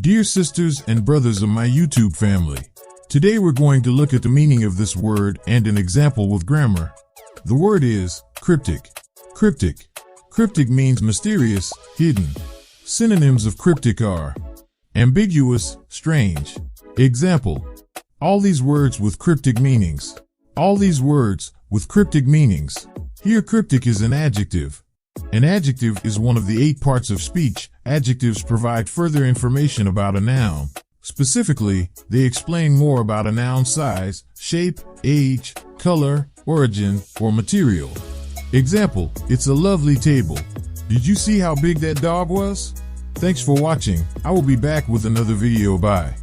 Dear sisters and brothers of my YouTube family, today we're going to look at the meaning of this word and an example with grammar. The word is cryptic. Cryptic. Cryptic means mysterious, hidden. Synonyms of cryptic are ambiguous, strange. Example: all these words with cryptic meanings. All these words with cryptic meanings. Here, cryptic is an adjective. An adjective is one of the 8 parts of speech. Adjectives provide further information about a noun. Specifically, they explain more about a noun's size, shape, age, color, origin, or material. Example: it's a lovely table. Did you see how big that dog was? Thanks for watching. I will be back with another video. Bye.